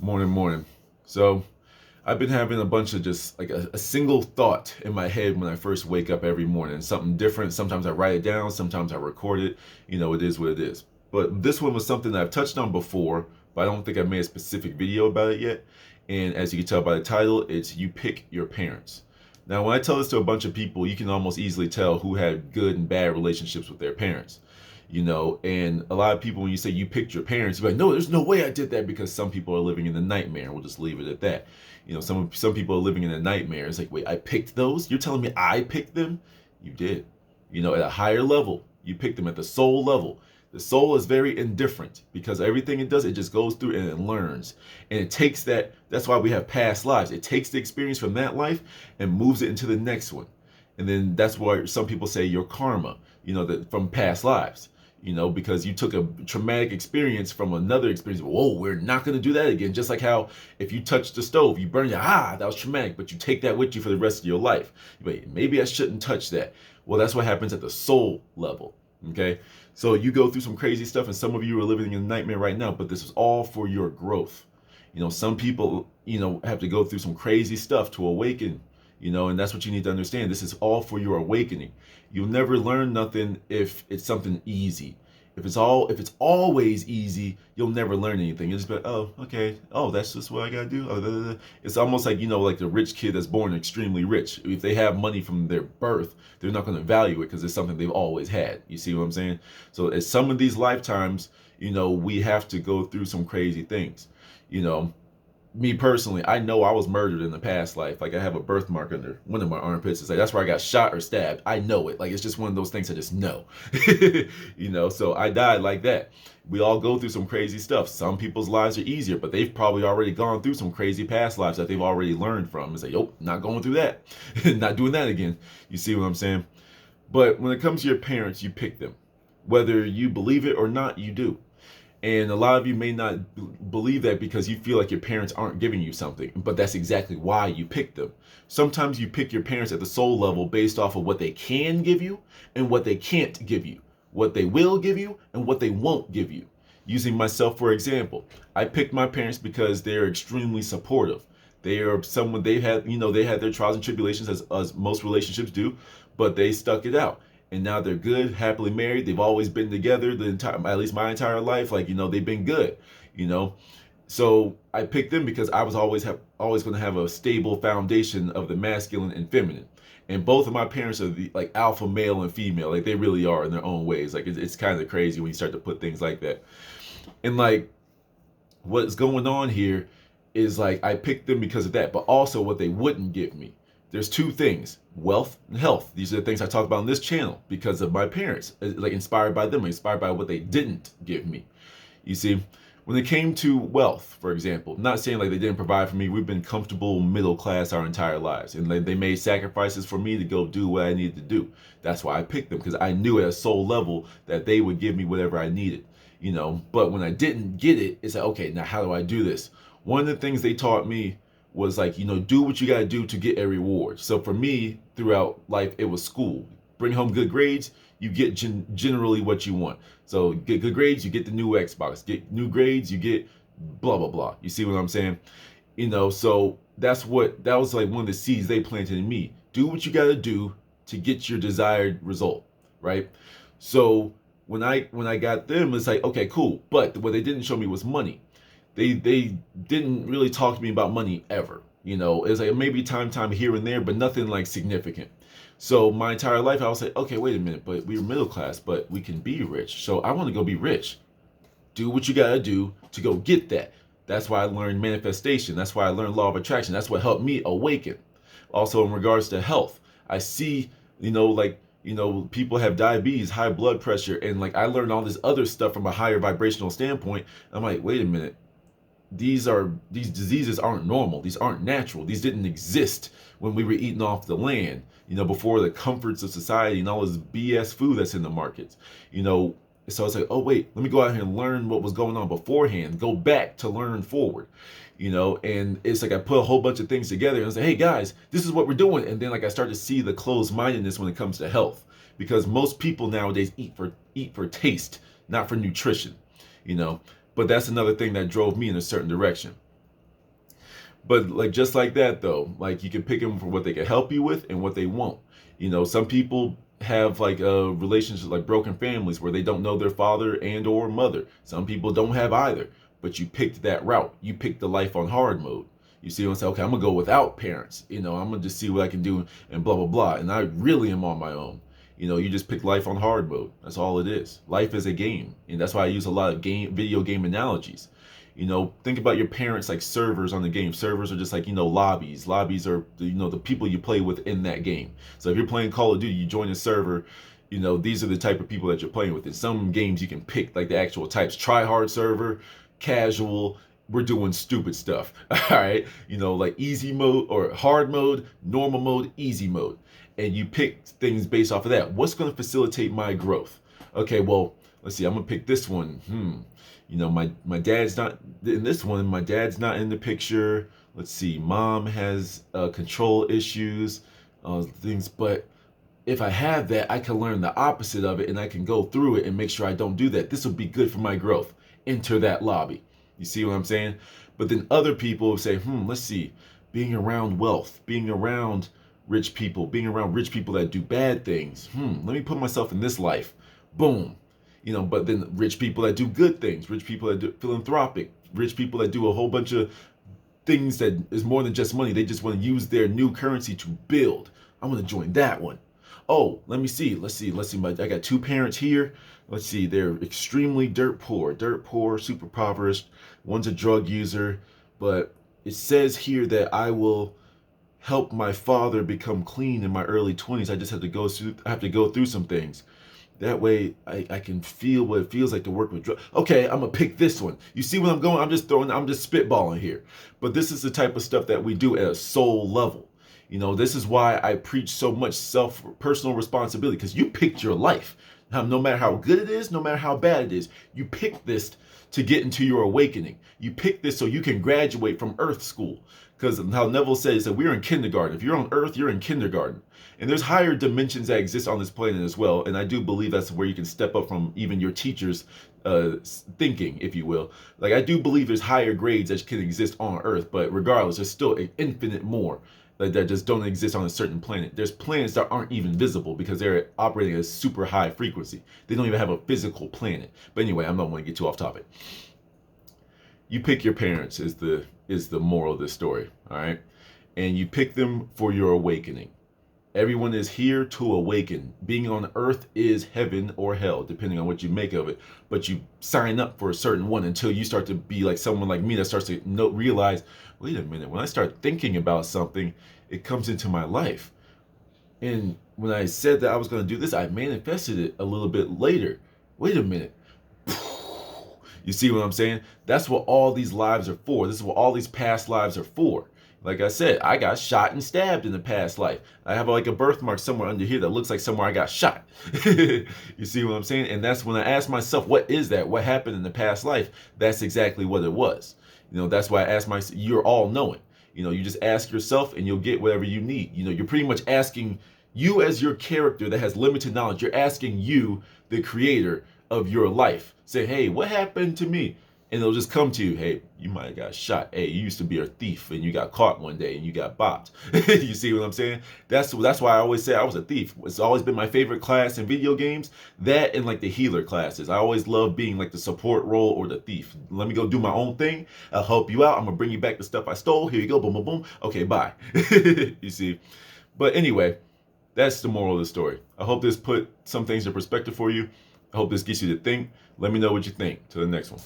Morning, morning. So I've been having a bunch of just like a single thought in my head when I first wake up every morning. Something different. Sometimes I write it down. Sometimes I record it. It is what it is. But this one was something that I've touched on before, but I don't think I've made a specific video about it yet. And as you can tell by the title, it's You Pick Your Parents. Now, when I tell this to a bunch of people, you can almost easily tell who had good and bad relationships with their parents. And a lot of people, when you say you picked your parents, you're like, no, there's no way I did that, because some people are living in the nightmare. We'll just leave it at that. Some people are living in a nightmare. It's like, wait, I picked those? You're telling me I picked them? You did. At a higher level, you picked them at the soul level. The soul is very indifferent, because everything it does, it just goes through and it learns. And it takes that. That's why we have past lives. It takes the experience from that life and moves it into the next one. And then that's why some people say your karma, that from past lives. Because you took a traumatic experience from another experience. Whoa, we're not going to do that again. Just like how if you touch the stove, you burn that was traumatic, but you take that with you for the rest of your life. Wait, maybe I shouldn't touch that. Well, that's what happens at the soul level. Okay. So you go through some crazy stuff, and some of you are living in a nightmare right now, but this is all for your growth. Some people, have to go through some crazy stuff to awaken, and that's what you need to understand. This is all for your awakening. You'll never learn nothing if it's something easy. If it's always easy, you'll never learn anything. You'll just be like, oh, okay. Oh, that's just what I gotta do. Oh, it's almost like, like the rich kid that's born extremely rich. If they have money from their birth, they're not going to value it because it's something they've always had. You see what I'm saying? So at some of these lifetimes, we have to go through some crazy things. Me personally, I know I was murdered in the past life. Like, I have a birthmark under one of my armpits. It's like that's where I got shot or stabbed. I know it. Like, it's just one of those things I just know. So I died like that. We all go through some crazy stuff. Some people's lives are easier, but they've probably already gone through some crazy past lives that they've already learned from. It's like, yo, not going through that. Not doing that again. You see what I'm saying? But when it comes to your parents, you pick them. Whether you believe it or not, you do. And a lot of you may not believe that because you feel like your parents aren't giving you something, but that's exactly why you pick them. Sometimes you pick your parents at the soul level based off of what they can give you and what they can't give you, what they will give you and what they won't give you. Using myself for example, I picked my parents because they're extremely supportive. They are someone they had their trials and tribulations as most relationships do, but they stuck it out, and now they're good, happily married. They've always been together at least my entire life. Like, they've been good, So I picked them because I was always going to have a stable foundation of the masculine and feminine. And both of my parents are the like alpha male and female. Like, they really are in their own ways. Like, it's kind of crazy when you start to put things like that. And like, what's going on here is like I picked them because of that, but also what they wouldn't give me. There's two things: wealth and health. These are the things I talk about on this channel because of my parents, like inspired by them, inspired by what they didn't give me. You see, when it came to wealth, for example, not saying like they didn't provide for me. We've been comfortable middle class our entire lives, and they made sacrifices for me to go do what I needed to do. That's why I picked them, because I knew at a soul level that they would give me whatever I needed. But when I didn't get it, it's like, okay, now how do I do this? One of the things they taught me was like, do what you got to do to get a reward. So for me, throughout life, it was school. Bring home good grades, you get generally what you want. So get good grades, you get the new Xbox. Get new grades, you get blah, blah, blah. You see what I'm saying? So that was like one of the seeds they planted in me. Do what you got to do to get your desired result, right? So when I got them, it's like, okay, cool. But what they didn't show me was money. They didn't really talk to me about money ever. It's like maybe time here and there, but nothing like significant. So my entire life, I was like, okay, wait a minute, but we were middle class, but we can be rich. So I want to go be rich. Do what you gotta do to go get that. That's why I learned manifestation. That's why I learned law of attraction. That's what helped me awaken. Also, in regards to health, I see, people have diabetes, high blood pressure, and like I learned all this other stuff from a higher vibrational standpoint. I'm like, wait a minute. These diseases aren't normal. These aren't natural. These didn't exist when we were eating off the land, before the comforts of society and all this BS food that's in the markets. So it's like, oh wait, let me go out here and learn what was going on beforehand, go back to learn forward. And it's like I put a whole bunch of things together and I say, hey guys, this is what we're doing. And then like I start to see the closed-mindedness when it comes to health, because most people nowadays eat for taste, not for nutrition. But that's another thing that drove me in a certain direction. But like just like that though, like you can pick them for what they can help you with and what they won't. Some people have like relationships like broken families where they don't know their father and or mother. Some people don't have either. But you picked that route. You picked the life on hard mode. You see what I'm saying? Okay, I'm gonna go without parents. I'm gonna just see what I can do and blah blah blah. And I really am on my own. You just pick life on hard mode. That's all it is. Life is a game, and that's why I use a lot of video game analogies. Think about your parents like servers on the game. Servers are just like, lobbies. Lobbies are, the people you play with in that game. So if you're playing Call of Duty, you join a server, these are the type of people that you're playing with. In some games, you can pick like the actual types: try hard server, casual. We're doing stupid stuff. All right. Like easy mode or hard mode, normal mode, easy mode. And you pick things based off of that. What's going to facilitate my growth? Okay, well, let's see. I'm going to pick this one. My dad's not in this one. My dad's not in the picture. Let's see. Mom has control issues, things. But if I have that, I can learn the opposite of it, and I can go through it and make sure I don't do that. This will be good for my growth. Enter that lobby. You see what I'm saying? But then other people say, let's see. Being around wealth, being around rich people, being around rich people that do bad things. Let me put myself in this life. Boom. But then rich people that do good things, rich people that do philanthropic, rich people that do a whole bunch of things that is more than just money. They just want to use their new currency to build. I want to join that one. Oh, let me see. Let's see. I got two parents here. Let's see. They're extremely dirt poor, super impoverished. One's a drug user, but it says here that I will help my father become clean in my early 20s. I just have to go through some things. That way I can feel what it feels like to work with drugs. Okay, I'm gonna pick this one. You see where I'm going? I'm just spitballing here. But this is the type of stuff that we do at a soul level. This is why I preach so much personal responsibility, because you picked your life. Now, no matter how good it is, no matter how bad it is, you picked this to get into your awakening. You picked this so you can graduate from Earth school. Because how Neville says that we're in kindergarten. If you're on Earth, you're in kindergarten. And there's higher dimensions that exist on this planet as well. And I do believe that's where you can step up from even your teacher's thinking, if you will. Like, I do believe there's higher grades that can exist on Earth. But regardless, there's still an infinite more that just don't exist on a certain planet. There's planets that aren't even visible because they're operating at a super high frequency. They don't even have a physical planet. But anyway, I'm not going to get too off topic. You pick your parents is the moral of this story, all right? And you pick them for your awakening. Everyone is here to awaken. Being on Earth is heaven or hell, depending on what you make of it. But you sign up for a certain one until you start to be like someone like me that starts to realize, wait a minute, when I start thinking about something, it comes into my life. And when I said that I was going to do this, I manifested it a little bit later. Wait a minute. You see what I'm saying? That's what all these lives are for. This is what all these past lives are for. Like I said, I got shot and stabbed in the past life. I have like a birthmark somewhere under here that looks like somewhere I got shot. You see what I'm saying? And that's when I ask myself, what is that? What happened in the past life? That's exactly what it was. That's why I ask myself, you're all knowing. You just ask yourself and you'll get whatever you need. You're pretty much asking you as your character that has limited knowledge. You're asking you, the creator of your life. Say, hey, what happened to me? And it'll just come to you, hey, you might have got shot. Hey, you used to be a thief and you got caught one day and you got bopped. You see what I'm saying? That's why I always say I was a thief. It's always been my favorite class in video games. That and like the healer classes. I always love being like the support role or the thief. Let me go do my own thing. I'll help you out. I'm going to bring you back the stuff I stole. Here you go. Boom, boom, boom. Okay, bye. You see? But anyway, that's the moral of the story. I hope this put some things in perspective for you. I hope this gets you to think. Let me know what you think. Till the next one.